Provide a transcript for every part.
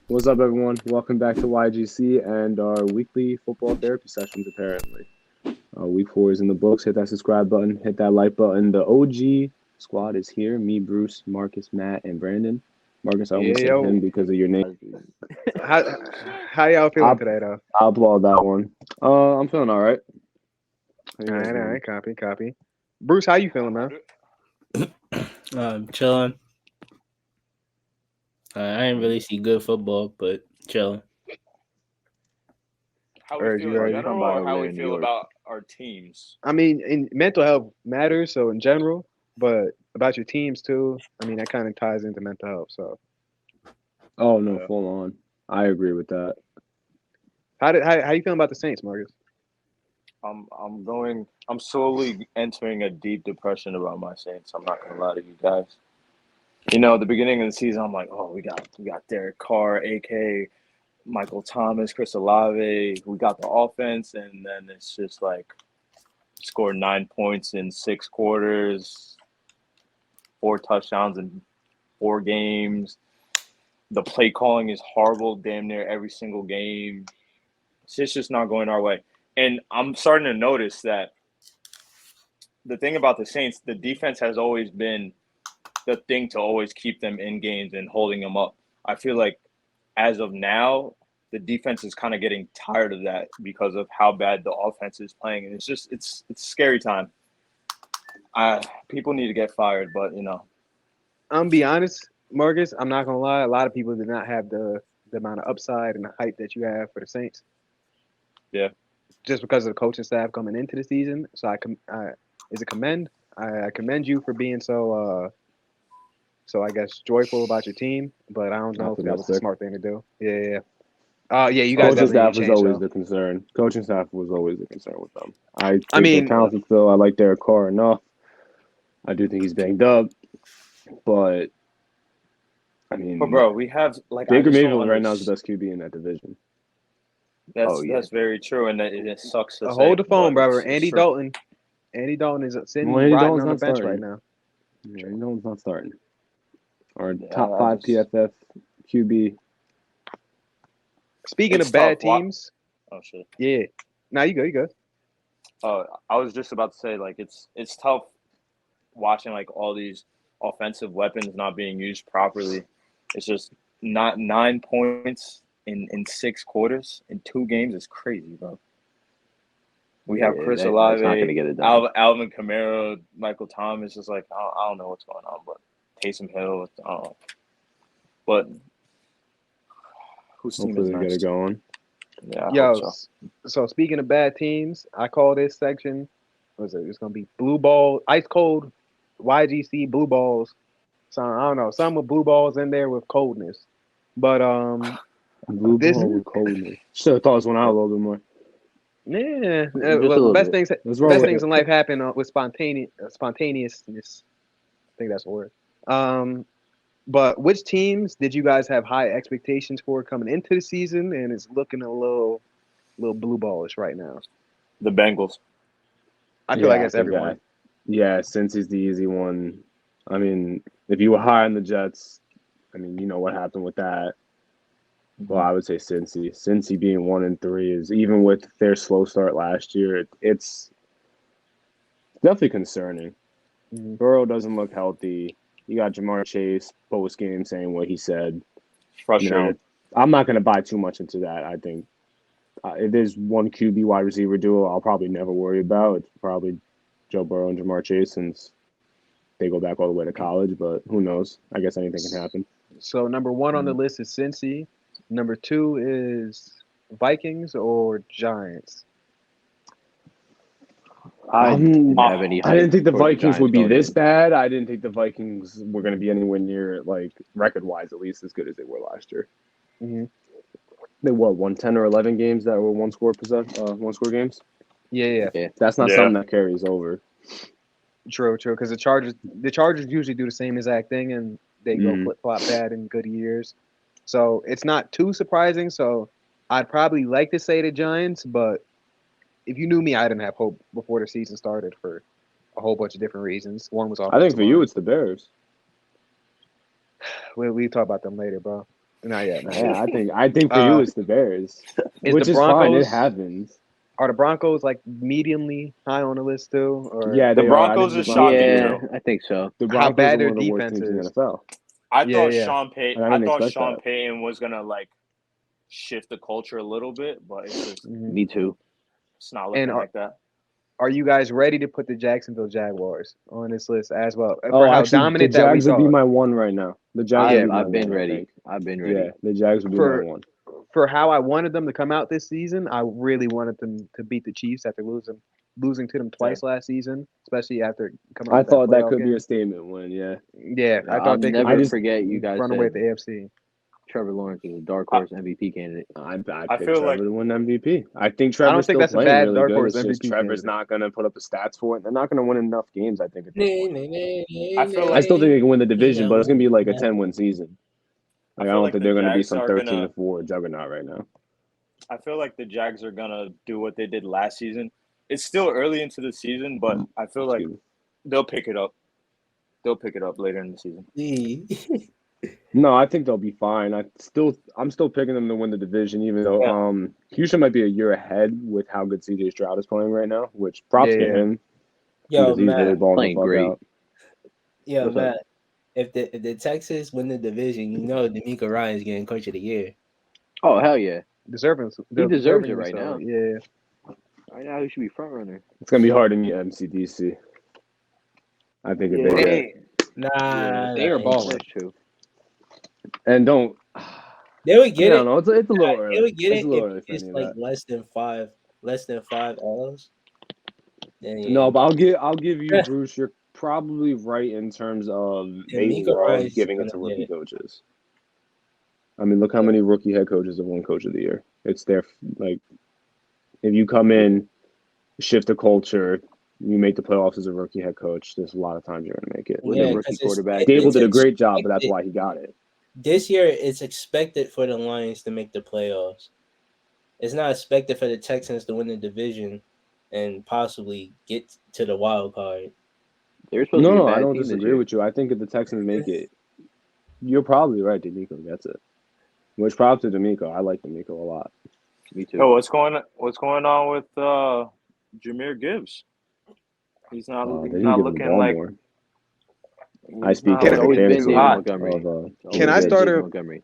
What's up, everyone? Welcome back to YGC and our weekly football therapy sessions, apparently. Week 4 is in the books. Hit that subscribe button, hit that like button. The OG squad is here. Me, Bruce, Marcus, Matt, and Brandon. Marcus, I Yeah, almost said him yo. because of your name. How how y'all feeling I'll, today, though? I'll applaud that one. I'm feeling all right. How you guys All doing? right, copy. Bruce, how you feeling, man? Chilling. I didn't really see good football, but chilling. How we Urge, feel you in ready? general, or how we feel about our teams? I mean, in mental health matters, so in general, but about your teams too. I mean, that kind of ties into mental health. So, Oh, no, full on. I agree with that. how you feeling about the Saints, Marcus? I'm slowly entering a deep depression about my Saints. I'm not gonna lie to you guys. You know, at the beginning of the season, I'm like, oh, we got Derek Carr, AK, Michael Thomas, Chris Olave. We got the offense, and then it's just like scored 9 points in 6 quarters, 4 touchdowns in 4 games. The play calling is horrible, damn near every single game. It's just not going our way. And I'm starting to notice that the thing about the Saints, the defense has always been the thing to always keep them in games and holding them up. I feel like as of now, the defense is kind of getting tired of that because of how bad the offense is playing, and it's a scary time. People need to get fired, but I'm gonna be honest, Marcus. I'm not gonna lie. A lot of people did not have the amount of upside and the hype that you have for the Saints. Yeah. Just because of the coaching staff coming into the season. So is a commend. I commend you for being so I guess joyful about your team, but I don't know if that was the Optimistic. smart thing to do. Yeah. Yeah, you guys Coaching definitely staff need to was change always though. the concern. Coaching staff was always the concern with them. I I think they're mean, talented still. I like Derek Carr enough. I do think he's banged up, but I but mean, bro, we have like I Baker just don't Mayfield right now is the understand. best QB in that division. That's very true, and it sucks to say, hold the phone, but brother. it's Andy true. Dalton. Andy Dalton is Well, sitting Andy rotting Dalton's on the not bench right starting. now. Andy Dalton's not starting. Our Yeah, top I five just PFF QB. Speaking it's of bad tough. teams, Oh shit. yeah. Now you go, you go. I was just about to say like it's tough watching like all these offensive weapons not being used properly. It's just not 9 points in 6 quarters in 2 games is crazy, bro. We have Chris That's not going Olave, to get it done. Alvin Kamara, Michael Thomas. Just like I don't know what's going on, but Taysom Hill. I don't know. But whose team is Hopefully, they get it next? going. Yeah, I hope Yo, so. so speaking of bad teams, I call this section. What is it? It's gonna be blue ball, ice cold, YGC blue balls. So I don't know, some with blue balls in there with coldness. But Blue this ball with coldness. Should have thought this one out a little bit more. yeah, Just a well, little bit. Let's the roll best with things it. in life happen with spontaneousness. I think that's the word. But which teams did you guys have high expectations for coming into the season, and it's looking a little blue ballish right now? The Bengals. I feel like I that's think everyone. since he's the easy one. I mean, if you were high on the Jets, I mean, you know what happened with that. Well, I would say Cincy. Cincy being 1-3 is even with their slow start last year, it's definitely concerning. Mm-hmm. Burrow doesn't look healthy. You got Jamar Chase post game saying what he said. Frustrated. I'm not going to buy too much into that. I think if there's one QB wide receiver duo, I'll probably never worry about. It's probably Joe Burrow and Jamar Chase since they go back all the way to college. But who knows? I guess anything can happen. So number one on the list is Cincy. Number two is Vikings or Giants. I didn't have any I didn't think the Vikings would be this bad. I didn't think the Vikings were going to be anywhere near, like, record-wise, at least as good as they were last year. Mm-hmm. They won 10 or 11 games that were one score games. Yeah. That's not Yeah. something that carries over. True. Because the Chargers usually do the same exact thing, and they go flip flop bad in good years. So it's not too surprising. So I'd probably like to say the Giants, but if you knew me, I didn't have hope before the season started for a whole bunch of different reasons. One was I think offensive for you, line. it's the Bears. We talk about them later, bro. Not yet. Yeah, I think for you it's the Bears, which the is fine. It Broncos- happens. Are the Broncos like mediumly high on the list too? Or Yeah, The they Broncos are. is shocking, Yeah, too. I think so. The How Broncos bad are their one of the worst defense teams in the is. NFL. I Yeah, thought yeah. Sean Payton. And I I didn't thought expect Sean that. Payton was gonna like shift the culture a little bit, but it's just Mhm. Me too. it's not looking And like that. Are you guys ready to put the Jacksonville Jaguars on this list as well? Oh, For how actually, the dominant that we Jags would be thought. my one right now. The Jags would be my I've been one, I ready. think. I've been ready. Yeah, the Jags would be For- my one. For how I wanted them to come out this season, I really wanted them to beat the Chiefs after losing to them twice last season, especially after coming. I off thought that playoff could be game. a statement win. Yeah, Yeah, I I'll thought they never could forget you guys run away said with the AFC. Trevor Lawrence is a dark horse MVP candidate. I I picked feel Trevor like- to win MVP. I think I Trevor's don't think still that's a playing bad really dark good. horse It's just MVP Trevor's candidate. not going to put up the stats for it. They're not going to win enough games, I think. At this point. I feel I like still think they can win the division, but it's going to be like a 10-win season. I Like, I feel don't like think the they're going to be Jags some are 13-4 juggernaut right now. I feel like the Jags are gonna do what they did last season. It's still early into the season, but I feel like Excuse me. they'll pick it up. They'll pick it up later in the season. No, I think they'll be fine. I'm still picking them to win the division, even though Yeah. Houston might be a year ahead with how good CJ Stroud is playing right now. Which props to Yeah. him Yo, because he's really Matt. balling the Playing fuck great. out. Yo, What's up? Matt. If the Texans win the division, you know D'Amico Ryan's getting Coach of the Year. Oh hell yeah! Deserving. He deserves it deservingly right so. now. Yeah. Right now he should be front runner. It's gonna be hard to meet MCDC. I think if Yeah. they get Hey, Nah, they are balling. That's true. and don't. They would get I it. don't know. It's a little They early. would get It's it a little if early for it's any of like that. less than five L's. Then yeah. No, but I'll give you, Bruce. You're probably right in terms of they D'Amico love Ryan's giving it gonna to rookie get coaches. I mean, look how many rookie head coaches have won Coach of the Year. It's their like, if you come in, shift the culture, you make the playoffs as a rookie head coach. There's a lot of times you're gonna make it. With Yeah, a 'cause rookie it's- quarterback. it- Dable it's did a great job, but that's expected. why he got it. This year, it's expected for the Lions to make the playoffs. It's not expected for the Texans to win the division and possibly get to the wild card. They're supposed to be a No, bad I don't team this disagree year. with you. I think if the Texans make it, you're probably right. D'Amico gets it. Which props to D'Amico. I like D'Amico a lot. Me too. Oh, what's going on with Jahmyr Gibbs? He's not They he's need to not give him the looking ball like more. he's I speak not as It's a always been fantasy David of, Montgomery. Can I David start a- Montgomery.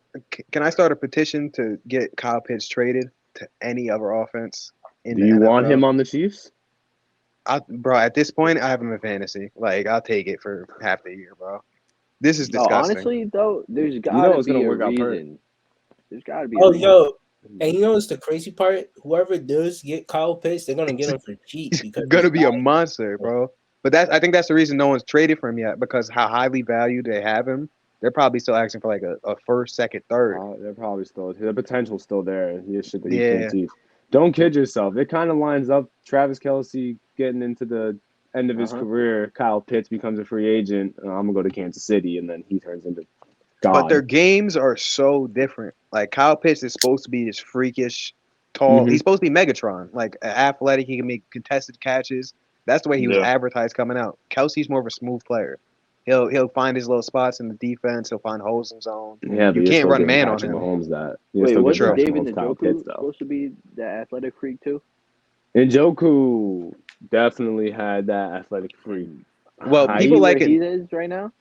Can I start a petition to get Kyle Pitts traded to any other offense? In Do the you want NFL? him on the Chiefs? Bro, at this point, I have him in fantasy. Like, I'll take it for half the year, bro. This is No, disgusting. honestly though, there's know gotta it's be gonna a work out perfect. reason. There's gotta be. Oh, a reason. yo, and you know what's the crazy part? Whoever does get Kyle Pitts, they're gonna get him for cheap because It's gonna he's be a not- monster, bro. But I think that's the reason no one's traded for him yet, because how highly valued they have him. They're probably still asking for like a first, second, third. They're probably still the potential's still there. He has shit that he Yeah. can't teach. Don't kid yourself. It kind of lines up. Travis Kelce getting into the end of his career. Kyle Pitts becomes a free agent. I'm gonna go to Kansas City, and then he turns into God. But their games are so different. Like Kyle Pitts is supposed to be this freakish, tall. Mhm. He's supposed to be Megatron, like athletic. He can make contested catches. That's the way he was Yeah. advertised coming out. Kelsey's more of a smooth player. He'll find his little spots in the defense. He'll find holes in zone. Yeah, but You you're can't still run giving man on Patrick him. Mahomes that. Wait, wasn't David Kyle Njoku Pitts though? supposed to be the athletic freak too? Njoku definitely had that athletic freak. Well, I- people like he it. is right now.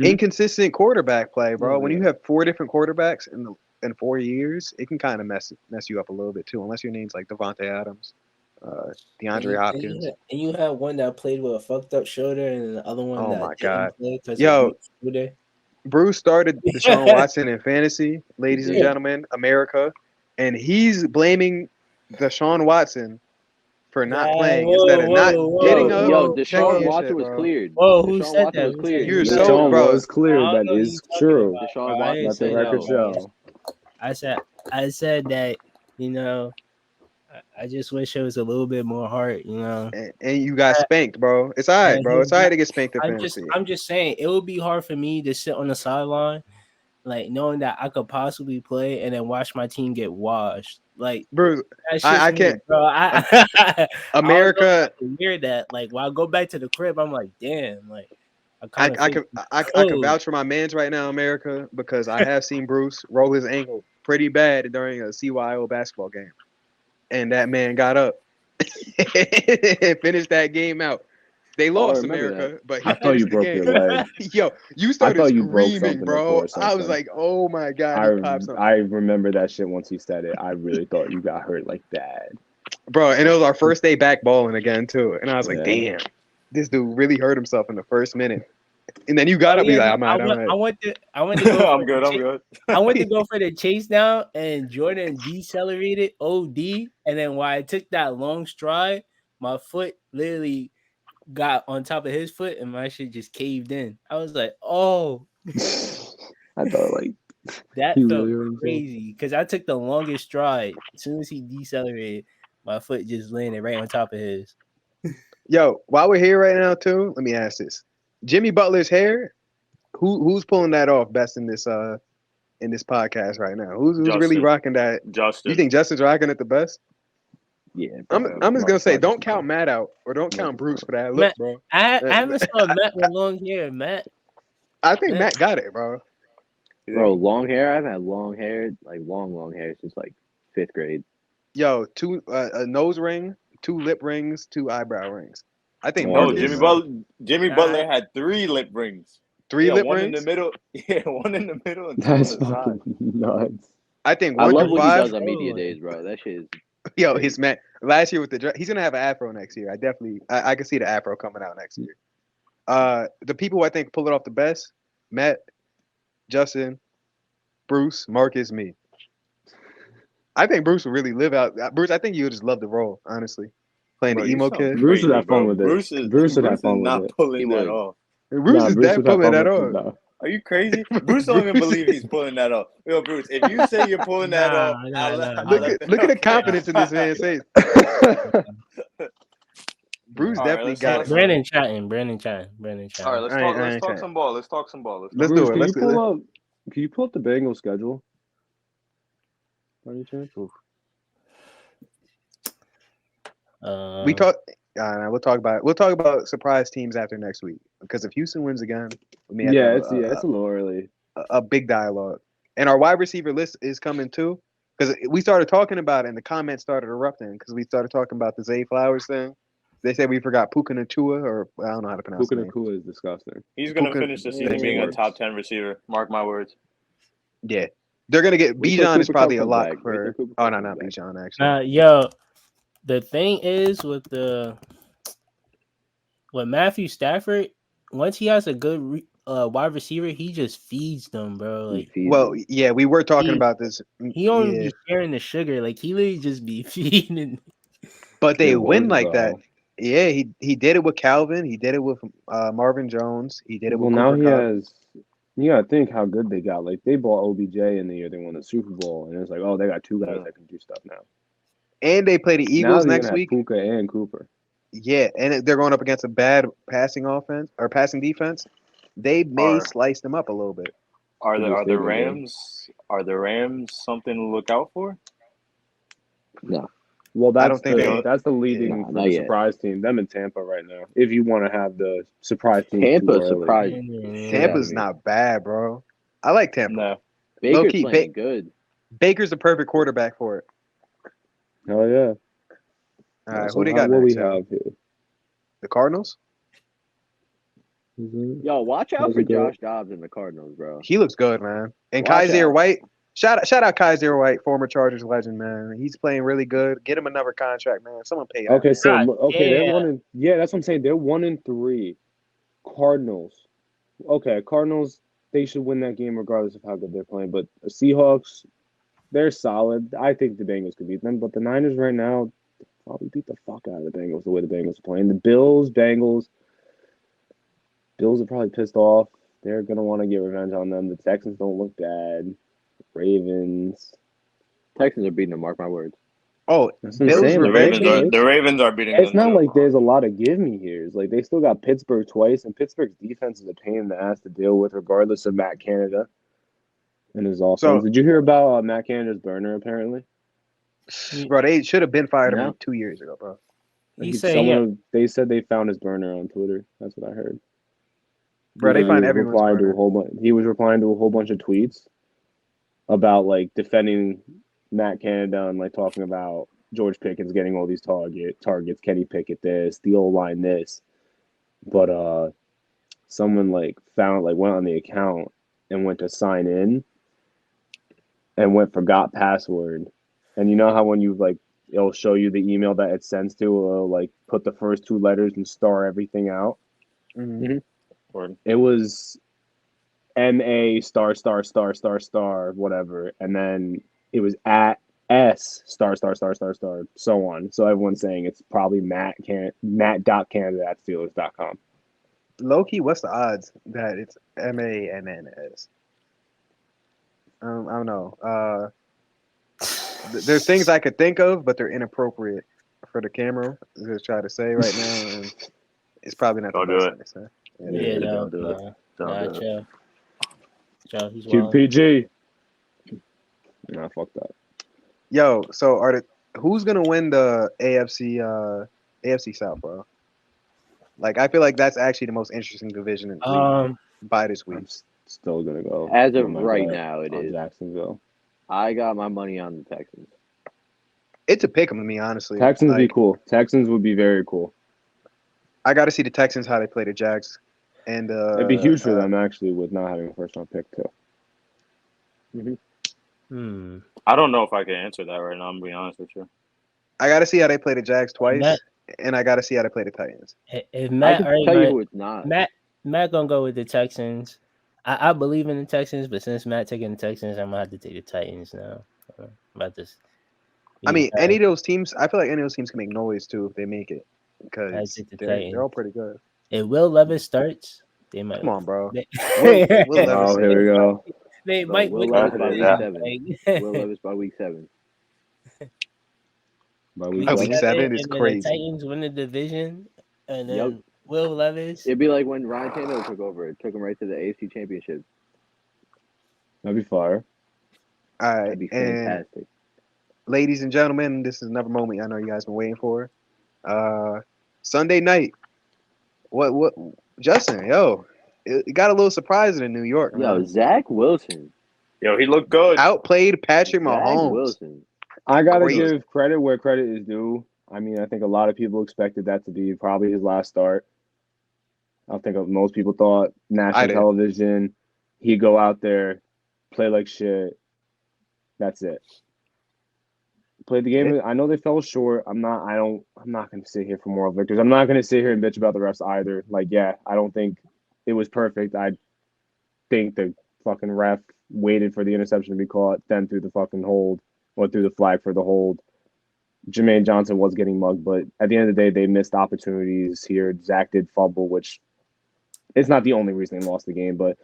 Inconsistent quarterback play, bro. Oh, When yeah. you have four different quarterbacks in 4 years, it can kind of mess you up a little bit too. Unless your name's like Devontae Adams, DeAndre Hopkins. And you had one that played with a fucked up shoulder, and the other one Oh that my didn't God. play 'cause Yo, of the shoulder. Bruce started Deshaun Watson in fantasy, ladies and Yeah. gentlemen, America, and he's blaming Deshaun Watson for not Nah, playing whoa, instead of not whoa, getting whoa, up. Yo, checking Deshaun your Watson shit, was bro. cleared. Whoa, who Deshaun said Watson that? was Who cleared. said You're that? so- Deshaun bro. was clear. I don't That know is who you're true. talking about, Deshaun bro. I Watson- didn't Let the say record that, bro. show. I said that, you know, I just wish it was a little bit more heart, you know. And you got spanked, bro. It's all right, Yeah, bro. It's all right to get spanked in I'm just fantasy. saying it would be hard for me to sit on the sideline, like knowing that I could possibly play and then watch my team get washed. Like Bruce, that I shit's can't- weird, bro. I America, weird that like when I go back to the crib, I'm like, damn, like I can vouch for my man's right now, America, because I have seen Bruce roll his ankle pretty bad during a CYO basketball game, and that man got up and finished that game out. They lost, remember America, but he I thought you finished the broke game. your leg. Yo, you I started thought you broke screaming, something bro. before I was something. like, "Oh my god, I he popped something." I remember that shit once he said it. I really thought you got hurt like that. Bro, and it was our first day back balling again too. And I was like, Yeah. damn, this dude really hurt himself in the first minute. And then you got up, be like, I'm out. I went to go. For I'm good. I'm good. I went to go for the chase down, and Jordan decelerated OD, and then while I took that long stride, my foot literally got on top of his foot, and my shit just caved in. I was like, oh, I thought like that he felt really hurt himself. crazy because I took the longest stride. As soon as he decelerated, my foot just landed right on top of his. Yo, while we're here right now too, let me ask this: Jimmy Butler's hair, who's pulling that off best in this podcast right now? Who's really Justin. rocking that? Justin. You think Justin's rocking it the best? Yeah, I'm just gonna say, don't count Matt out, or don't count Bruce for that look, Matt, bro. I haven't saw Matt with long hair, Matt. I think Matt got it, bro. Bro, long hair. I've had long hair, like long hair since like 5th grade. Yo, a nose ring, 2 lip rings, 2 eyebrow rings. I think No, No, Marcus, Jimmy Nah. Butler had 3 lip rings. 3 Yeah, lip one rings. in the middle. Yeah, one in the middle and 2 That's on the side. fucking nuts. I think I 1 love through what he 5. does on media days, bro. That shit is. Yo, his man last year with the he's gonna have an afro next year. I can see the afro coming out next year. The people who I think pull it off the best: Matt, Justin, Bruce, Marcus, me. I think Bruce will really live out. Bruce, I think you would just love the role, honestly, playing Bro, the you emo sound kid. Bruce would crazy, have fun bro. with it. Bruce is Bruce would have fun with not it. pulling He that would. off. Bruce Nah, is Bruce that would have pulling fun that with it. off. Nah. Are you crazy? Bruce don't even Bruce- believe he's pulling that off. Yo, Bruce, if you say you're pulling that Nah, off, nah, I'll nah. Look at the confidence in this man's face. Bruce All right, definitely let's got talk it. Brandon chatting. All right, let's I talk. ain't Let's talk chatting. some ball. Let's talk some ball. Let's Bruce, do it. can Let's you do it. pull up? Can you pull up the Bengals schedule? By any chance? We'll talk about surprise teams after next week, because if Houston wins again, we may have to Yeah, have it's a little early. a big dialogue. And our wide receiver list is coming too, because we started talking about it and the comments started erupting because we started talking about the Zay Flowers thing. They said we forgot Puka Nacua, or I don't know how to pronounce Puka it. Nacua is disgusting. He's gonna Puka- finish the season Makes it being a worse. top 10 receiver. Mark my words. Yeah, they're gonna get Wait till Bijan is Cooper probably Kupp a comes lock back. Wait for. till Cooper Oh Kupp no, comes not back. Bijan actually. Yo, the thing is with Matthew Stafford, once he has a good wide receiver, he just feeds them, bro. He Like feeds Well, him. yeah, we were talking He- about this. he don't Yeah, be sharing the sugar. Like he literally just be feeding. but they It win works, like that. though. Yeah, he did it with Calvin. He did it with Marvin Jones. He did it Well, with now Cooper he Kupp. has. You gotta think how good they got. Like they bought OBJ in the year they won the Super Bowl, and it's like, oh, they got 2 guys Yeah. that can do stuff now. And they play the Now Eagles they're next gonna have week. Puka and Cooper. Yeah, and they're going up against a bad passing offense or passing defense. They may Are- slice them up a little bit. Are Who the do you are the think they do? Rams something to look out for? No. Well, I that's don't think that's the leading Nah, for not the yet. surprise team. Them in Tampa right now. If you want to have the surprise team too Tampa early. surprised. Tampa's me. not bad, bro. I like Tampa. No. Baker's Low-key, playing good. Baker's the perfect quarterback for it. Hell yeah. All right, So who they got what next? we Yo? have here? The Cardinals. Yo, watch out How's for it going? Josh Dobbs and the Cardinals, bro. He looks good, man. And Watch Kaiser out. White. Shout out Kaiser White, former Chargers legend, man. He's playing really good. Get him another contract, man. Someone pay that. Okay, man. so God they're damn. that's what I'm saying. They're 1-3. Cardinals. Okay, Cardinals, they should win that game regardless of how good they're playing. But the Seahawks, they're solid. I think the Bengals could beat them. But the Niners right now probably beat the fuck out of the Bengals the way the Bengals are playing. The Bills are probably pissed off. They're gonna want to get revenge on them. The Texans don't look bad. Ravens. Texans are beating them, mark my words. Oh, That's what I'm Bills saying. The Like, revenge Ravens are game. the Ravens are beating it's them not too. like there's a lot of give me here's. Like they still got Pittsburgh twice, and Pittsburgh's defense is a pain in the ass to deal with, regardless of Matt Canada and his offense. So- Did you hear about Matt Canada's burner? Apparently, Bro, they should have been fired No. him 2 years ago, bro. He said, they said they found his burner on Twitter. That's what I heard. Bro, they He find was everyone replying to a smarter. whole bunch. He was replying to a whole bunch of tweets about like defending Matt Canada and like talking about George Pickens getting all these targets. Kenny Pickett this, the O line this, but someone like went on the account and went to sign in and went forgot password, and you know how when you like it'll show you the email that it sends to, it'll like put the first two letters and star everything out. Mhm. It was MA star star star star star whatever, and then it was at S star star star star star so on. So everyone's saying it's probably Matt.Canada@Steelers.com. Low key, what's the odds that it's MANNS? I don't know. There's things I could think of, but they're inappropriate for the camera to try to say right now, and it's probably not the Don't do best it. thing to say. Yeah, don't do it. Don't Nah, do it. chill. Chill, he's Keep wild. PG. Nah, fuck that. Yo, so who's gonna win the AFC South, bro? Like, I feel like that's actually the most interesting division in the league by this week. I'm still gonna go As of with my right bet now, it on is. Jacksonville. I got my money on the Texans. It's a pick 'em to me, honestly. Texans would be Like, cool. Texans would be very cool. I got to see the Texans how they play the Jags, and It'd be huge for them actually with not having a first round pick too. I don't know if I can answer that right now. I'm gonna be honest with you. I got to see how they play the Jags twice, Matt- and I got to see how they play the Titans. If I Matt can already tell you went- who it's not. Matt gonna go with the Texans. I believe in the Texans, but since Matt taking the Texans, I'm gonna have to take the Titans now. About this. I mean, any of those teams, I feel like any of those teams can make noise too if they make it, because take the they're all pretty good. If Will Levis starts, they might. Come on, bro. They, Will Levis. Oh, here we go. they Bro, might Will win Levis the by week division. 7. Will Levis by week 7. By week By week 7 is and then crazy. The Titans win the division, and then Yep. Will Levis. It'd be like when Ryan Tannehill took over. It took him right to the AFC Championship. That'd be fire. All right, That'd be and fantastic. ladies and gentlemen, this is another moment I know you guys been waiting for. Sunday night. What? Justin, yo, it got a little surprising in New York. Yo, Man. Zach Wilson. Yo, he looked good. Outplayed Patrick Zach Mahomes. Wilson. I gotta Crazy. give credit where credit is due. I mean, I think a lot of people expected that to be probably his last start. I think most people thought I national did. television, he'd go out there, play like shit. That's it. Played the game. I know they fell short. I'm not gonna sit here for moral victories. I'm not gonna sit here and bitch about the refs either. Like, yeah, I don't think it was perfect. I think the fucking ref waited for the interception to be caught, then threw the fucking hold or threw the flag for the hold. Jermaine Johnson was getting mugged, but at the end of the day, they missed opportunities here. Zach did fumble, which is not the only reason they lost the game. But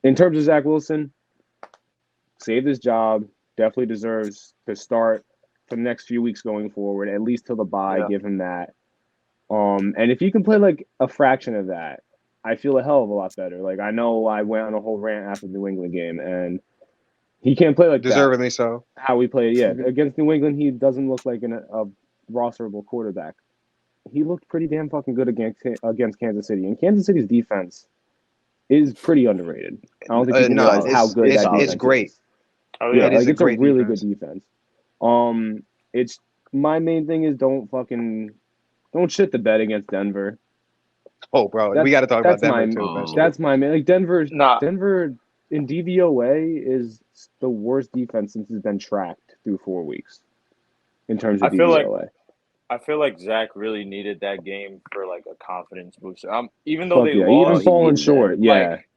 in terms of Zach Wilson, saved his job, definitely deserves to start for the next few weeks going forward, at least till the bye. Yeah. Give him that. And if you can play like a fraction of that, I feel a hell of a lot better. Like, I know I went on a whole rant after the New England game, and he can't play like that. Deservedly so. How we played, yeah. Against New England, he doesn't look like a rosterable quarterback. He looked pretty damn fucking good against Kansas City. And Kansas City's defense is pretty underrated. I don't think people No, realize how good that defense it's great. is. Oh Yeah, yeah, It is like a it's a great really defense. good defense. It's my main thing is don't shit the bed against Denver. Oh, bro, That's- we got to talk about that's my- Denver too. Oh. eventually. That's my main. Like Denver Nah. in DVOA is the worst defense since it's been tracked through 4 weeks in terms of I feel like- DVOA. I feel like Zach really needed that game for like a confidence booster. Even though Fuck they yeah, lost, even falling needed that. short, yeah. like,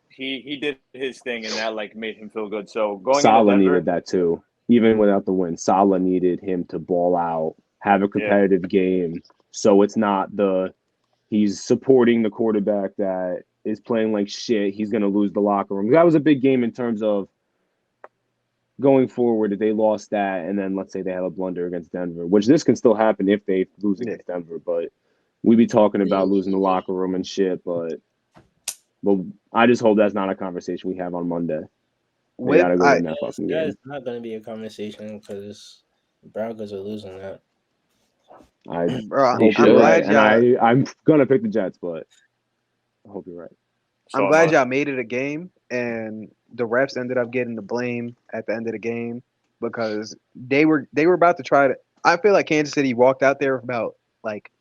he did his thing, and that like made him feel good. So going Salah into Denver, needed that too. Even without the win, Salah needed him to ball out, have a competitive game. So it's not he's supporting the quarterback that is playing like shit. He's going to lose the locker room. That was a big game in terms of going forward. If they lost that, and then let's say they had a blunder against Denver, which this can still happen if they lose against Denver. But we'd be talking about losing the locker room and shit. But I just hope that's not a conversation we have on Monday. They gotta go win that fucking game. That's not going to be a conversation because Broncos are losing that. I Bro, hope I'm you're right, glad and I'm gonna pick the Jets, but I hope you're right. I'm So glad I. y'all made it a game, and the refs ended up getting the blame at the end of the game because they were about to try to. I feel like Kansas City walked out there about like,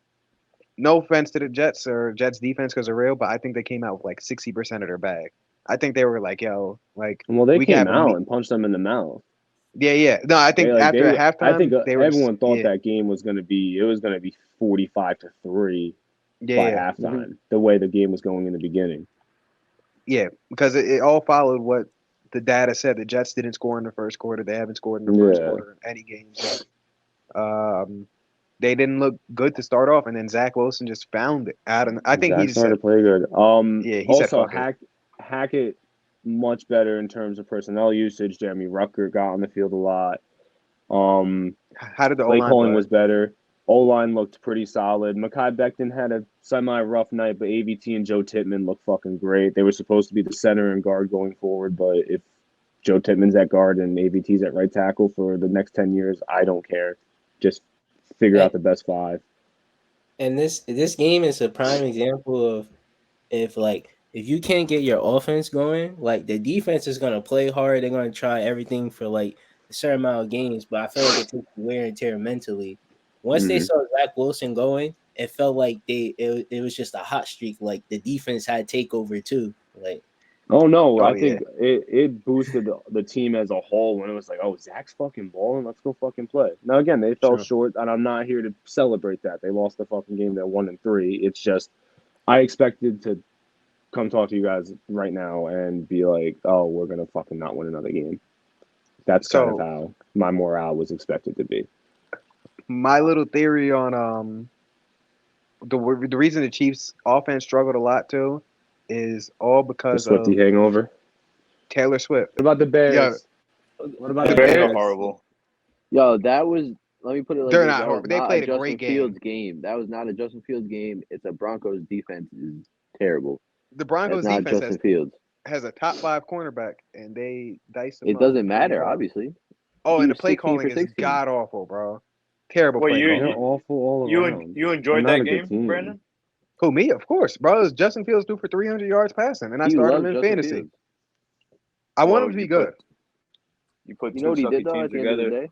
no offense to the Jets or Jets defense because they're real, but I think they came out with like 60% of their bag. I think they were like, yo, like Well, they we can came have a out and punched them in the mouth. yeah. No, I think after I think halftime they were everyone thought yeah, that game was going to be 45-3 by yeah, halftime. The way the game was going in the beginning. yeah, because it all followed what the data said. The Jets didn't score in the first quarter. They haven't scored in the first Yeah. quarter in any games. They didn't look good to start off, and then Zach Wilson just found it out. And I think Zach he just started said, to play good. yeah, he said, Also fuck it. Hackett much better in terms of personnel usage. Jeremy Rucker got on the field a lot. How did the Play O-line calling play? was better. O-line looked pretty solid. Mekhi Becton had a semi-rough night, but AVT and Joe Tittman looked fucking great. They were supposed to be the center and guard going forward, but if Joe Tittman's at guard and AVT's at right tackle for the next 10 years, I don't care. Just figure out the best 5. And this game is a prime example of if you can't get your offense going, like the defense is gonna play hard. They're gonna try everything for like a certain amount of games, but I feel like it takes wear and tear mentally. Once they saw Zach Wilson going, it felt like it was just a hot streak. Like the defense had takeover too. Like Oh no, I yeah. think it boosted the team as a whole when it was like, oh, Zach's fucking balling, let's go fucking play. Now again, they fell Sure. short, and I'm not here to celebrate that. They lost the fucking game. They're 1-3. It's just I expected to come talk to you guys right now and be like, oh, we're gonna fucking not win another game. That's kind of So how my morale was expected to be. my little theory on the reason the Chiefs offense struggled a lot too is all The because Swifty of hangover. Taylor Swift. What about the Bears? Yeah. What about The the Bears are Bears? horrible. Yo, that was. Let me put it like They're this. not That horrible. was They not played a a great Justin Fields game. That was not a Justin Fields game. It's a Broncos defense is terrible. The Broncos That's not defense Justin Fields. has a top 5 cornerback, and they dice them It up. doesn't And, matter, obviously. Oh, He and the was play 16 calling for is 16. god awful, bro. Terrible Wait, play you- calling. They're awful all around. You They're enjoyed not that a good game, team. Brandon? Who, me? Of course, bro. It's Justin Fields threw for 300 yards passing, and I He started loves him in Justin fantasy. Fields. I want Well, him to be you good. You put You two know what he sucky did though? teams At the end of the together. day,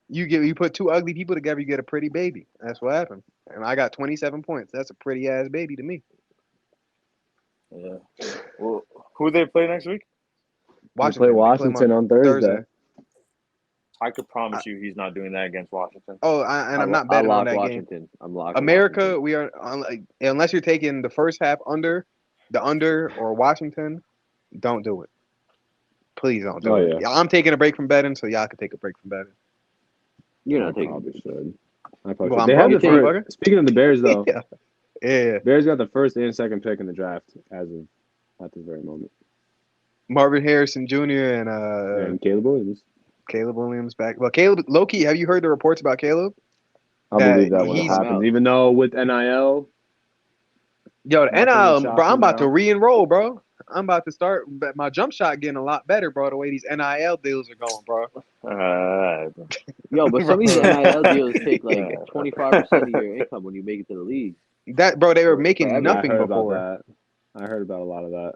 You put 2 ugly people together, you get a pretty baby. That's what happened. And I got 27 points. That's a pretty ass baby to me. Yeah. Well, who they play next week? We play Washington on Thursday. I could promise you he's not doing that against Washington. Oh, and I'm not I betting on lock that game. Washington. I'm locking America, Washington. we are unless you're taking the first half under or Washington, don't do it. Please don't do it. Yeah. I'm taking a break from betting, so y'all can take a break from betting. You're I not taking. probably should. Well, I'm They had the probably first. Speaking of the Bears, though, Yeah. Bears got the first and second pick in the draft as of at this very moment. Marvin Harrison Jr. and And Caleb Williams. Caleb Williams back. Well, Caleb, Loki, have you heard the reports about Caleb? I'll That believe that when it he's- happens. Even though with NIL, Yo, the Nothing NIL, is bro, I'm shocking about to now. re-enroll, bro. I'm about to start. But my jump shot getting a lot better, bro. The way these NIL deals are going, bro. Yo, but some of these NIL deals take like Yeah. 25% of your income when you make it to the league. That, bro, they were making Forever. nothing I heard before. about that. I heard about a lot of that.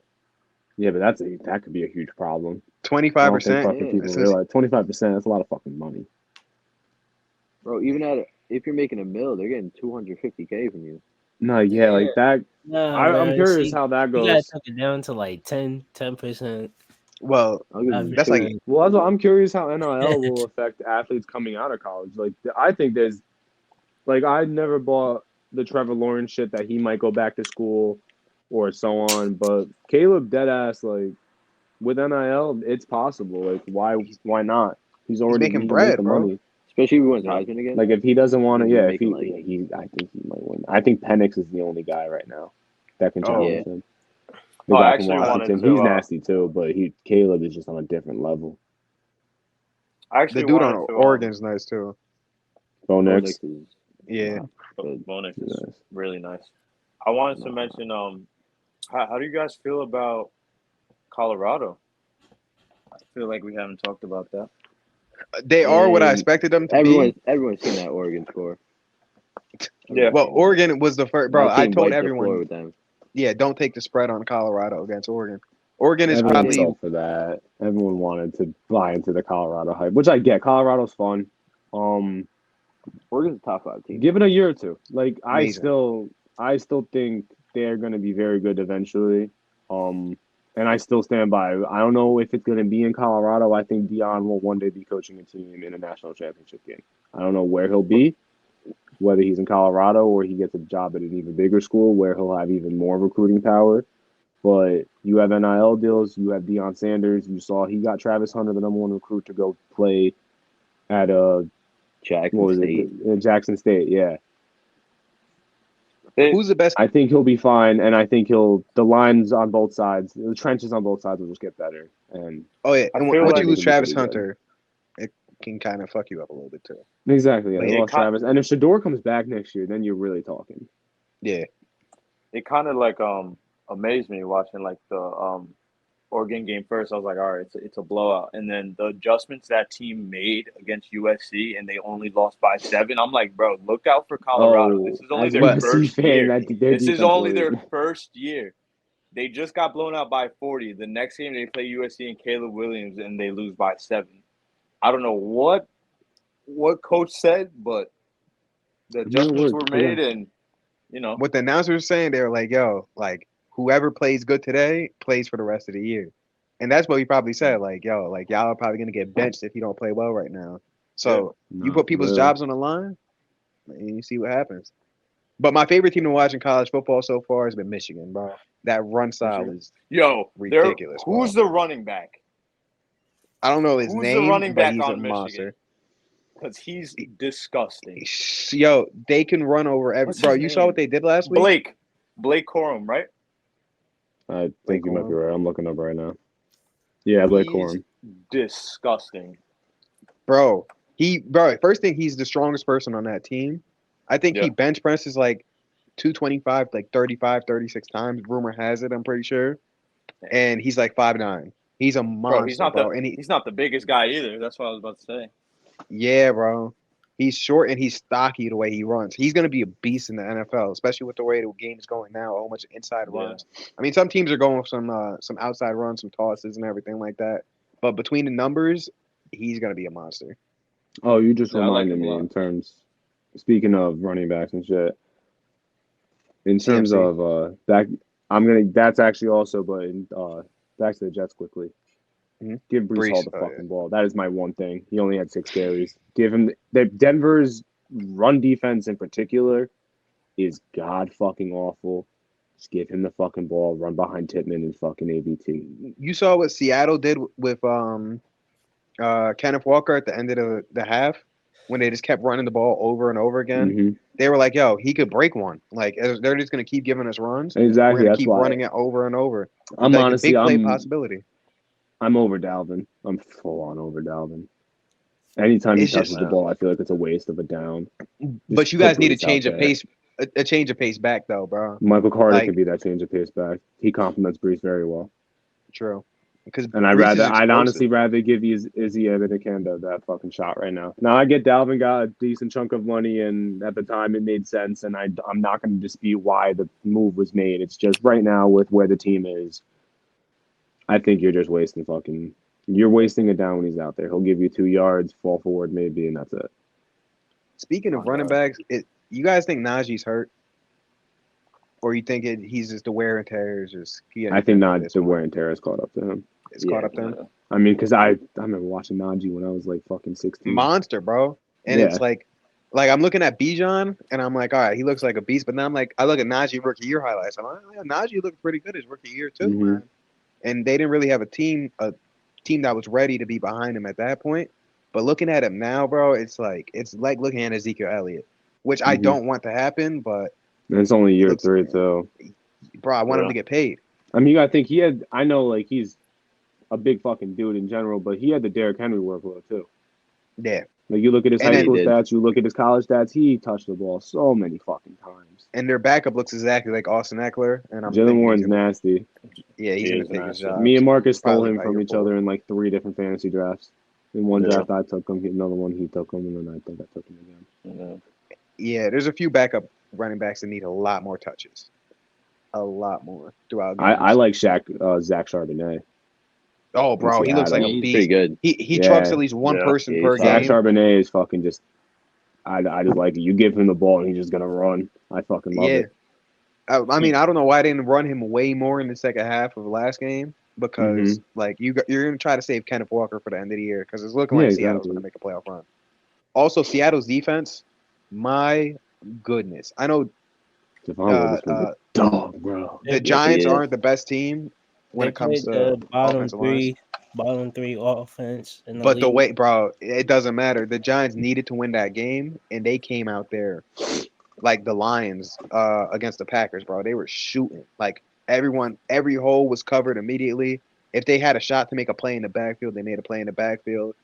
Yeah, but that could be a huge problem. 25%. Fucking people It's realize 25%. That's a lot of fucking money. Bro, even if you're making a mill, they're getting 250K from you. No, yeah, like that. nah, I'm man, curious see, how that you gotta goes. took it down to like 10%. Well, I'll give you that's like two. Well, I'm curious how NIL will affect athletes coming out of college. Like, I think there's, like, I never bought the Trevor Lawrence shit that he might go back to school or so on. But Caleb deadass, like, with NIL, it's possible. Like, why not? He's already making he can bread, make the bro. money. Especially if he wins Heisman again. Like, if he doesn't want to, He's yeah, if he, making, like- I think he might win. I think Penix is the only guy right now that can Oh, challenge yeah. him. The Oh, I guy from actually wanted Washington, to, he's nasty too, but Caleb is just on a different level. I actually the dude on wanted to, Oregon's nice too. Bo Bo Nix. Nix is Yeah. Bonus is Nice. really nice. I wanted to mention how do you guys feel about Colorado? I feel like we haven't talked about that. They are what I And expected them to be. everyone's seen that Oregon score. Yeah. Well, Oregon was the first, bro. My I team told wiped the floor everyone, with them. yeah, don't take the spread on Colorado against Oregon. Oregon is Everyone probably fell for that. Everyone wanted to buy into the Colorado hype, which I get. Colorado's fun. Oregon's a top 5 team. Give it a year or two. Like Amazing. I still think they're going to be very good eventually. And I still stand by. I don't know if it's going to be in Colorado. I think Dion will one day be coaching a team in a national championship game. I don't know where he'll be, whether he's in Colorado or he gets a job at an even bigger school where he'll have even more recruiting power. But you have NIL deals. You have Deion Sanders. You saw he got Travis Hunter, the #1 recruit, to go play at Jackson State. in Jackson State. Yeah, who's the best? I think he'll be fine, and I think the lines on both sides, the trenches on both sides will just get better. And Oh yeah, I and feel once like you lose he'll be Travis pretty good. Hunter, it can kind of fuck you up a little bit too. Exactly, yeah, Like, they it lost ca- Travis, and if Shador comes back next year, then you're really talking. Yeah, It kind of like amazed me watching like the Oregon game first. I was like, all right, it's a blowout. And then the adjustments that team made against USC and they only lost by 7. I'm like, bro, look out for Colorado. This is only as a their But- USC first fan, year. their This is defense only was- their first year. They just got blown out by 40. The next game they play USC and Caleb Williams and they lose by 7. I don't know what coach said, but the adjustments were made, and what the announcers were saying, they were like, "Yo, like whoever plays good today plays for the rest of the year," and that's what he probably said. Like, "Yo, like y'all are probably gonna get benched if you don't play well right now." So you No, put people's really. jobs on the line, and you see what happens. But my favorite team to watch in college football so far has been Michigan, bro. That run style Michigan? is ridiculous. ridiculous, Who's the running back? I don't know his Who's name, the running but back he's a on Michigan? monster. Because he's disgusting. Yo, they can run over every. What's Bro, his you saw name? what they did last week. Blake Corum, right? I think you might be right. I'm looking up right now. Yeah, Blake He's Corum. disgusting. Bro, first thing, he's the strongest person on that team. I think Yeah. he bench presses like 225, like 35, 36 times. Rumor has it, I'm pretty sure. And he's like 5'9". He's a monster, Bro, he's not the biggest guy either. That's what I was about to say. Yeah, bro. He's short and he's stocky the way he runs. He's going to be a beast in the NFL, especially with the way the game is going now. A whole bunch of inside Yeah. runs. I mean, some teams are going with some outside runs, some tosses, and everything like that. But between the numbers, he's going to be a monster. Oh, you just Yeah, I like reminded him a me lot. in terms. Speaking of running backs and shit, in terms CMC. of back, That's actually also, but back to the Jets quickly. Mhm. Give Brees Hall Brees, the oh, fucking ball. That is my one thing. He only had 6 carries. Give him Denver's run defense in particular is god fucking awful. Just give him the fucking ball. Run behind Tittman and fucking AVT. You saw what Seattle did with Kenneth Walker at the end of the half when they just kept running the ball over and over again. Mhm. They were like, "Yo, he could break one." Like they're just gonna keep giving us runs. We're Exactly. gonna That's keep why running it over and over. I'm Like, a honestly big play possibility. I'm over Dalvin. I'm full on over Dalvin. Anytime he It's touches just- the ball, I feel like it's a waste of a down. But you put guys need a Brees out change of there. pace, a change of pace back though, bro. Michael Carter Like- could be that change of pace back. He complements Brees very well. True. Because And I'd honestly rather give Izzy Abanikanda that fucking shot right now. Now I get Dalvin got a decent chunk of money, and at the time it made sense, and I'm not going to dispute why the move was made. It's just right now with where the team is, I think you're just wasting you're wasting it down when he's out there. He'll give you 2 yards, fall forward maybe, and that's it. Speaking of running backs, you guys think Najee's hurt, or you think he's just the wear and tear is just? I think not the wear and tear has caught up to him. It's caught up to him. I mean, because I remember watching Najee when I was like fucking 16. Monster, bro. And Yeah. it's like I'm looking at Bijan and I'm like, all right, he looks like a beast. But now I'm like, I look at Najee rookie year highlights. I'm like, oh, yeah, Najee looked pretty good his rookie year too, Mhm. man. And they didn't really have a team that was ready to be behind him at that point. But looking at him now, bro, it's like looking at Ezekiel Elliott, which I Mhm. don't want to happen, but And it's only year looks- 3, so bro, I want him Yeah. to get paid. I mean, I think I know like he's a big fucking dude in general, but he had the Derrick Henry workload too. Yeah. Like you look at his And high then- school He did. stats, you look at his college stats, he touched the ball so many fucking times. And their backup looks exactly like Austin Eckler. And I'm Jalen thinking Warren's he's gonna- nasty. Yeah, he's He gonna is take his nasty. job. Me and Marcus stole probably him by from year each 4. other in like 3 different fantasy drafts. In one Yeah. draft I took him, another one he took him, and then I think I took him again. Yeah. Yeah, there's a few backup running backs that need a lot more touches, a lot more throughout. I like Zach Charbonnet. Oh, bro, he looks like a He's beast. pretty good. He Yeah. trucks at least one Yeah. person Yeah, per he's Zach game. Charbonnet is fucking just. I just like it. You give him the ball and he's just gonna run. I fucking love it. I mean, I don't know why I didn't run him way more in the second half of last game because like you're gonna try to save Kenneth Walker for the end of the year because it's looking Yeah, like Seattle's exactly. gonna make a playoff run. Also, Seattle's defense, my goodness, I know Devon Witherspoon's a dog, bro. the Yes, Giants he is. aren't the best team when They it comes played to the bottom offensive lines. three offense in the But the league. way, bro, it doesn't matter. The Giants needed to win that game, and they came out there like the Lions against the Packers, bro. They were shooting. Like every hole was covered immediately. If they had a shot to make a play in the backfield, they made a play in the backfield.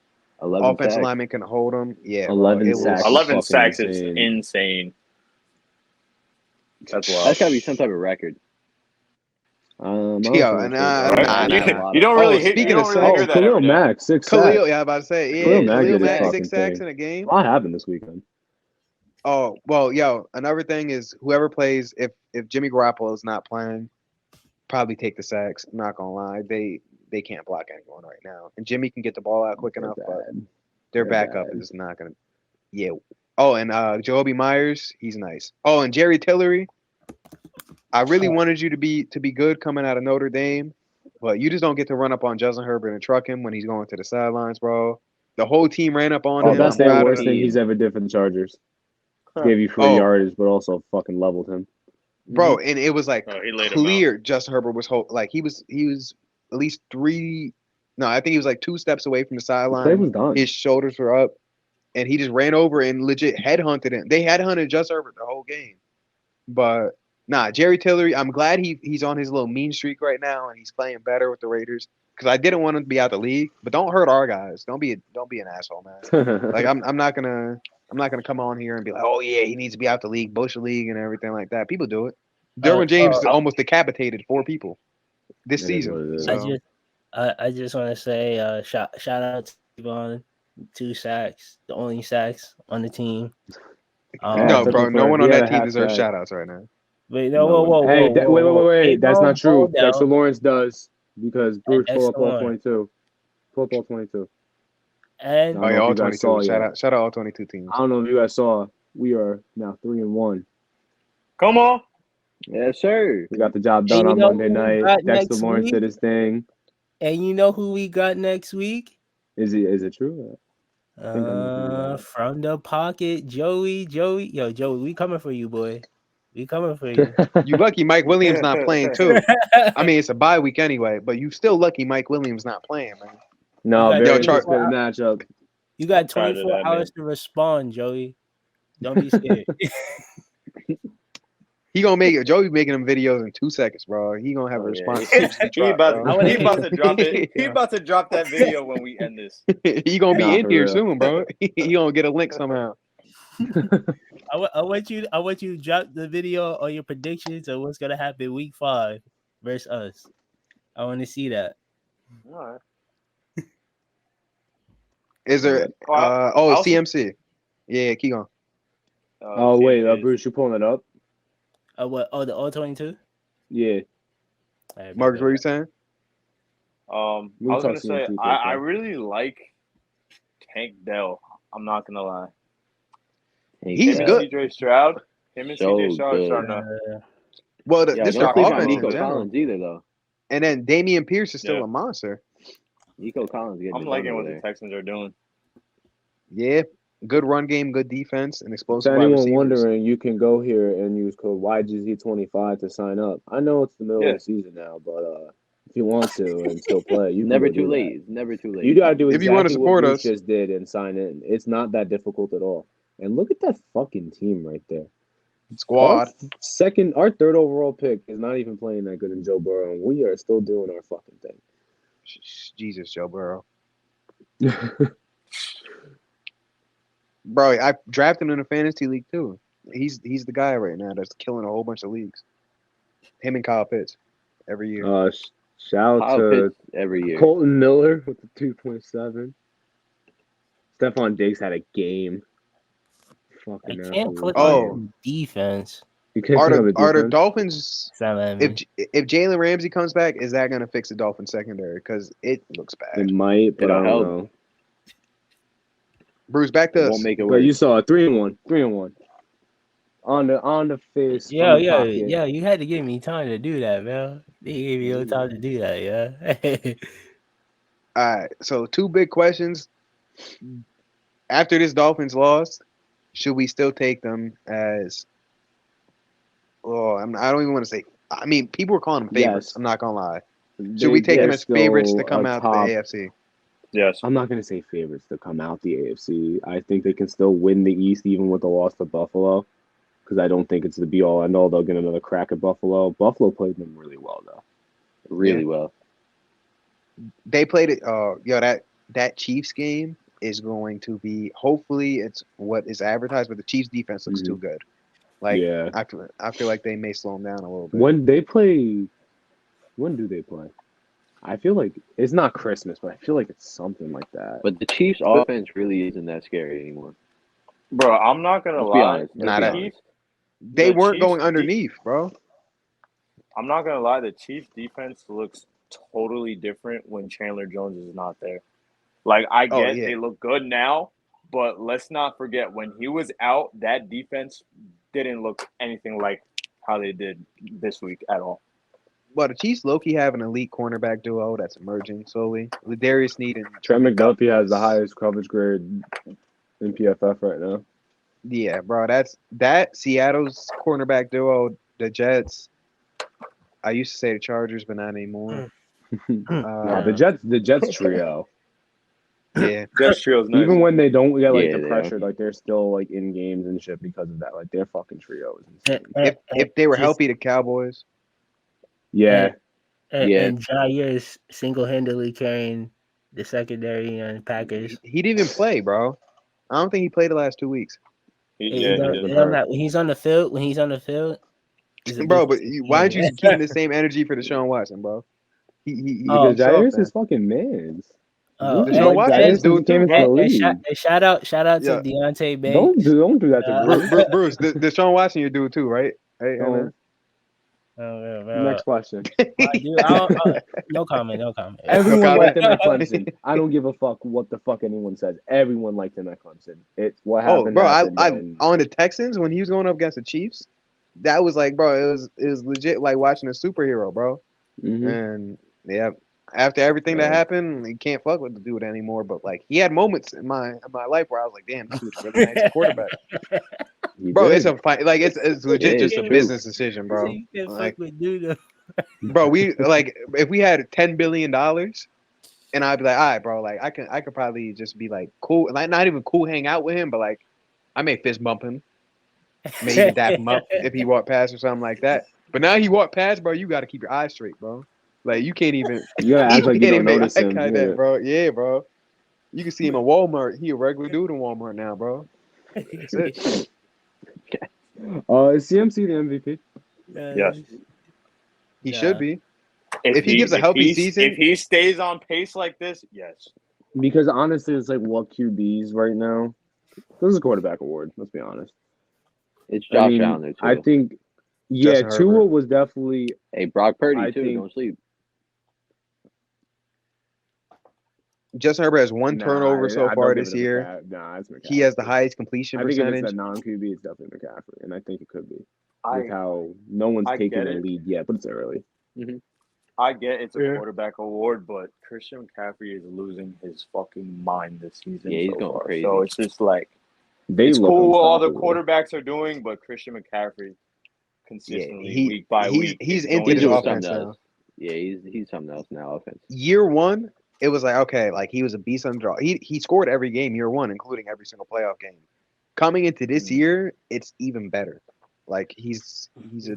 11 Offensive sacks. lineman can hold them. Yeah, 11 bro, it was- sacks. 11 fucking sacks is insane. insane. That's wild. That's got to be some type of record. Yeah, nah. You don't really hit. speaking You don't of really sacks- hear that Khalil every day. Mack, 6 Khalil, sacks. yeah, I'm about to say, yeah, Khalil Mack Khalil did his Mack, fucking 6 sacks thing. in a game. What happened this weekend? Oh, well, yo, another thing is whoever plays, if Jimmy Garoppolo is not playing, probably take the sacks. I'm not gonna lie, they can't block anyone right now, and Jimmy can get the ball out quick They're enough, but bad. their They're backup bad. is not gonna. Yeah. Oh, and Jacoby Myers, he's nice. Oh, and Jerry Tillery. I really wanted you to be good coming out of Notre Dame, but you just don't get to run up on Justin Herbert and truck him when he's going to the sidelines, bro. The whole team ran up on Oh, him. that's I'm the proud of worst them. thing he's ever did for the Chargers. Huh. Gave you free Oh. yardage, but also fucking leveled him. Bro, and it was like Oh, he laid him out. clear Justin Herbert was like he was at least 3. No, I think he was like 2 steps away from the The play sideline. was done. His shoulders were up, and he just ran over and legit headhunted him. They headhunted Justin Herbert the whole game, but nah, Jerry Tillery. I'm glad he's on his little mean streak right now, and he's playing better with the Raiders. Because I didn't want him to be out the league, but don't hurt our guys. Don't be an asshole, man. Like I'm not gonna come on here and be like, oh yeah, he needs to be out the league, Bush League, and everything like that. People do it. Derwin James almost decapitated 4 people this It is season. what it is. So, I just want to say shout out to Devon, 2 sacks, the only sacks on the team. no, took bro, him no for- one he on had that a team half deserves sack. shout outs right now. Wait, no, whoa, Hey, wait. That's not true. Hold down. Dexter Lawrence does because Bruce Dexter pulled up all Lawrence. 22. Pull up all 22. And I Oh don't yeah, know all if you guys 22. saw Shout yet. out all 22 teams. I don't know if you guys saw. We are now 3-1. Come on. Yes, sir. We got the job done you on know Monday who we night. got Dexter next Lawrence week? did his thing. and you know who we got next week? Is it true? think I'm looking it up. From the pocket, Joey. Yo, Joey, we coming for you, boy. We coming for you. You lucky Mike Williams not playing too. I mean, it's a bye week anyway, but you still lucky Mike Williams not playing, man. No, Yo, very Char- good matchup. You got Tired of 24 that, hours to respond, Joey. Don't be scared. He gonna make it. Joey making them videos in 2 seconds, bro. He gonna have a Oh, yeah. response. He about bro. to drop it. He Yeah. about to drop that video when we end this. He gonna be Nah, in for here real. soon, bro. He gonna get a link somehow. I want you to drop the video or your predictions of what's gonna happen week 5 versus us. I want to see that. All right. Is there? I'll- CMC. Yeah, keep going. Oh wait, Bruce, you pulling it up? What? Oh, the all 22. Yeah. Marcus, what are you saying? I We was talk gonna say CMC I first. really like Tank Dell. I'm not gonna lie. He's Him good. And CJ Stroud. Him and So CJ Stroud are good. starting to. Well, Yeah, this don't their sleep on offense in Nico general. Collins either, though. And then Damian Pierce is still Yeah. a monster. Nico Collins getting I'm it done liking over what there. the Texans are doing. Yeah, good run game, good defense, and If explosive wide anyone receivers. wondering, you can go here and use code YGZ25 to sign up. I know it's the middle Yeah. of the season now, but if you want to and still play, you can Never go too do late. that. It's never too late. You gotta do If exactly you wanna support what us. Bruce just did and sign in. It's not that difficult at all. And look at that fucking team right there. Squad. Our third overall pick is not even playing that good in Joe Burrow, and we are still doing our fucking thing. Jesus, Joe Burrow. Bro, I drafted him in a fantasy league too. He's the guy right now that's killing a whole bunch of leagues. Him and Kyle Pitts every year. Shout out Kyle to Pitts every year. Colton Miller with the 2.7. Stephon Diggs had a game. fucking I can't click Oh. on defense. You can't Are pick up the the are the defense? Dolphins? It's not letting me. If Jalen Ramsey comes back, is that gonna fix the Dolphins secondary? Because it looks It bad. might, but I It'll don't help. know. Bruce, back It to won't us. make it But worse. you saw a 3-1, 3-1. On the face. Yeah, on the yeah, pocket. yeah. You had to give me time to do that, man. They gave me no time to do that, yeah. All right. So 2 big questions. After this Dolphins loss, should we still take them as? Oh, I don't even want to say. I mean, people were calling them favorites. Yes. I'm not gonna lie. Should we take them they're as favorites to still come a out top- the AFC? Yes. I'm not going to say favorites to come out the AFC. I think they can still win the East even with the loss to Buffalo, because I don't think it's the be-all, end-all. They'll get another crack at Buffalo. Buffalo played them really well, though. Really Yeah. well. They played it. That Chiefs game is going to be. Hopefully, it's what is advertised, but the Chiefs defense looks too good. Like, Yeah. I feel like they may slow them down a little bit. When do they play? I feel like it's not Christmas, but I feel like it's something like that. But the Chiefs' offense really isn't that scary anymore. Bro, I'm not gonna Let's be lie. honest. Nah, Let's be that- honest. They the weren't Chiefs going de- underneath, bro. I'm not gonna lie. The Chiefs defense looks totally different when Chandler Jones is not there. Like I Oh, get yeah. they look good now, but let's not forget when he was out, that defense didn't look anything like how they did this week at all. Well, the Chiefs low-key have an elite cornerback duo that's emerging slowly. Darius Sneed and Trent McDuffie has the highest coverage grade in PFF right now. Yeah, bro, that Seattle's cornerback duo, the Jets. I used to say the Chargers, but not anymore. Nah, the Jets trio. Yeah, Jets trio's nice. Even when they don't get like Yeah, the they pressure, like they're still like in games and shit because of that. Like their fucking trio is insane. if they were Just- healthy, the Cowboys. Yeah, Yeah. And Jair's single-handedly carrying the secondary on Packers. He didn't even play, bro. I don't think he played the last 2 weeks, Yeah, don't- he it did. don't When he's on the field, he's a bro. different But why aren't you team. keeping the same energy for Deshaun Watson, bro? He Oh, because Jair's is fucking man's. Oh, Deshaun Watson Jair is doing since he came too, into the and league. shout out Yeah. to Deontay Banks. Don't do that to Bruce. Bruce, Deshaun Watson, you do too, right? Hey, Don't. Oh, Next question. dude, no comment. Everyone comment. liked him at Clemson. I don't give a fuck what the fuck anyone says. Everyone liked him at Clemson. It's what Oh, happened. bro, happened, I and- on the Texans when he was going up against the Chiefs, that was like, bro, it was legit like watching a superhero, bro. Mhm. And yeah, after everything that Yeah. happened, you can't fuck with the dude anymore. But like, he had moments in my life where I was like, damn, this dude's a really nice quarterback, He bro. did. It's a fight, like it's legit It is just a true. business decision, bro. You can't Like- fuck with dude. Bro, we like if we had $10 billion, and I'd be like, all right, bro, like I could probably just be like cool, like not even cool, hang out with him, but like I may fist bump him, maybe dap him up if he walked past or something like that. But now he walked past, bro. You got to keep your eyes straight, bro. Like you can't even. You gotta act like you can't don't even make notice eye him. contact, Yeah. bro. Yeah, bro. You can see him at Walmart. He a regular dude in Walmart now, bro. That's it. Is CMC the MVP? Yes. He Yeah. should be. If he gives a healthy season- if he stays on pace like this, yes. Because honestly, it's like what QBs right now. This is a quarterback award. Let's be honest. It's Josh I mean, Allen there too. I think, yeah, Justin Tua Herbert. was definitely. Hey, Brock Purdy I too. think- Don't sleep. Justin Herbert has one turnover so far this year. Nah, it's McCaffrey. He has the highest completion I think if percentage. it's a non-QB, it's definitely McCaffrey, and I think it could be with I how no one's I taking get the it. lead yet, but it's early. I get it's a Yeah. quarterback award, but Christian McCaffrey is losing his fucking mind this season. Yeah, he's so going far. crazy. So it's just like They it's look cool what all the unstoppable. quarterbacks are doing, but Christian McCaffrey consistently he- week by he's- week. he's is into going this He's doing to- offense something now. else. Yeah, he's something else now. Offense. Year one, it was like, okay, like he was a beast on the draw. He scored every game year one, including every single playoff game. Coming into this year, it's even better. Like he's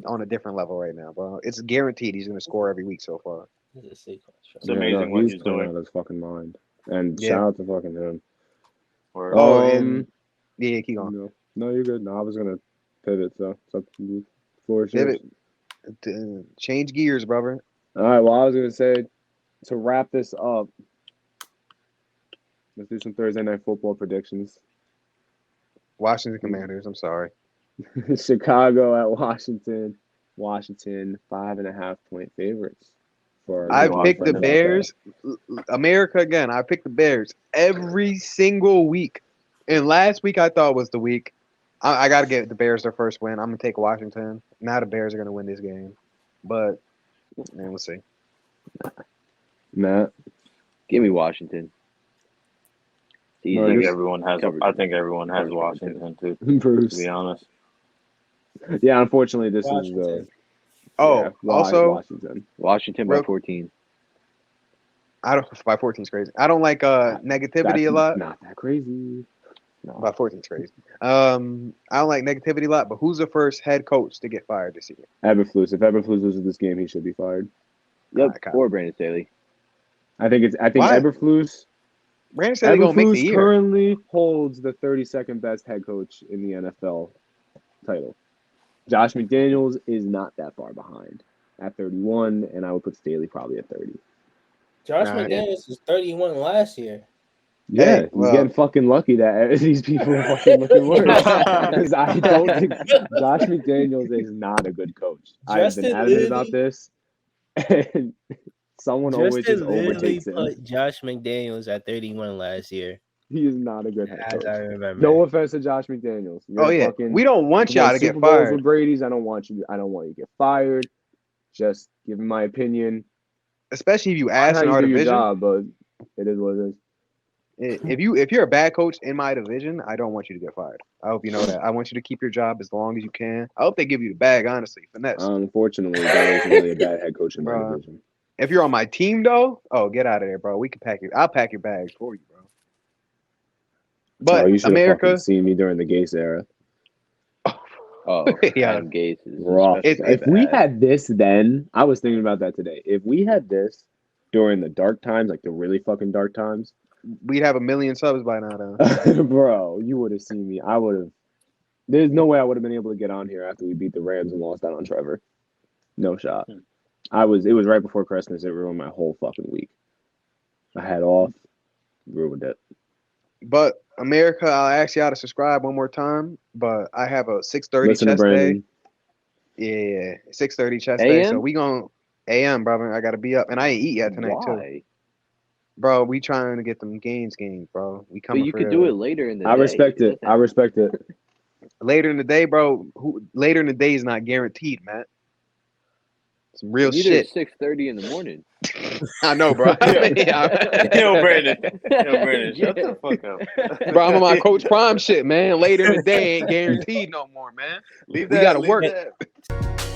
on a different level right now, bro. It's guaranteed he's gonna score every week so far. It's amazing what he's coming doing. out of his fucking mind. And Yeah. shout out to fucking him. Or- Oh, and yeah, keep going. No, you're good. No, I was gonna pivot, so it's up to you. Floor is Pivot. yours. Change gears, brother. All right. Well, I was gonna say to wrap this up. Let's do some Thursday night football predictions. Washington Commanders. I'm sorry. Chicago at Washington. Washington 5.5-point favorites. For I Wow. picked the NFL. Bears. America again. I picked the Bears every single week. And last week I thought was the week. I got to get the Bears their first win. I'm gonna take Washington. Now the Bears are gonna win this game, but man, we'll see. Matt. Give me Washington. It's No, I think Marcus? everyone has. Covered. I think everyone has Washington. Washington too. To Bruce. be honest, Yeah, unfortunately, this is Washington. the. Oh, yeah, also, Washington. Washington by Real- 14. I don't. By 14 is crazy. I don't like negativity That's a lot. Not that crazy. By 14 is crazy. I don't like negativity a lot. But who's the first head coach to get fired this year? Eberflus. If Eberflus loses this game, he should be fired. Yep, Kyle. or Brandon Staley. I think Why? Eberflus. Brandon said they're gonna make the Eberflus year. currently holds the 32nd best head coach in the NFL title. Josh McDaniels is not that far behind at 31, and I would put Staley probably at 30. Josh Nah, McDaniels was 31 last year. Yeah, Hey, he's well- getting fucking lucky that these people are fucking looking worse. Because I don't think Josh McDaniels is not a good coach. I've been Justin adamant about literally- this, and someone always just Justin literally overtakes him. put Josh McDaniels at 31 last year, He is not a good head as coach. I remember. No offense to Josh McDaniels. You're Oh yeah, fucking- we don't want y'all won to get Super Bowls fired. with Brady's. I don't want you to get fired. Just giving my opinion. Especially if you That's ask how in you our do your division. job, but it is what it is. If you're a bad coach in my division, I don't want you to get fired. I hope you know that. I want you to keep your job as long as you can. I hope they give you the bag, honestly. Finesse. Unfortunately, that isn't really a bad head coach in my Bruh. division. If you're on my team though, oh get out of there, bro. We can pack you. I'll pack your bags for you, bro. But You should have America, fucking seen me during the Gase era. Oh, Yeah. Adam Gase is Rough. especially If we bad. had this then, I was thinking about that today. If we had this during the dark times, like the really fucking dark times, we'd have 1 million subs by now. Though. bro, you would have seen me. I would have. There's no way I would have been able to get on here after we beat the Rams and lost out on Trevor. No shot. It was right before Christmas. It ruined my whole fucking week. I had off, ruined it. But America, I'll ask y'all to subscribe one more time. But I have a 6:30 Listen to chest day. Brandon. Yeah, 6:30 chest day. So AM? we gonna AM, brother. I gotta be up, and I ain't eat yet tonight too, Why? bro. We trying to get them games, bro. We But coming. you for could do it later in the day. I respect it. Listen, I respect it. later in the day, bro. Later in the day is not guaranteed, Matt. Some real neither shit. is 6:30 in the morning. I know, bro. Yo, Brandon. Yo, Brandon, shut the fuck up. Bro, I'm on my Coach Prime shit, man. Later in the day ain't guaranteed no more, man. Leave We that. gotta leave work. that.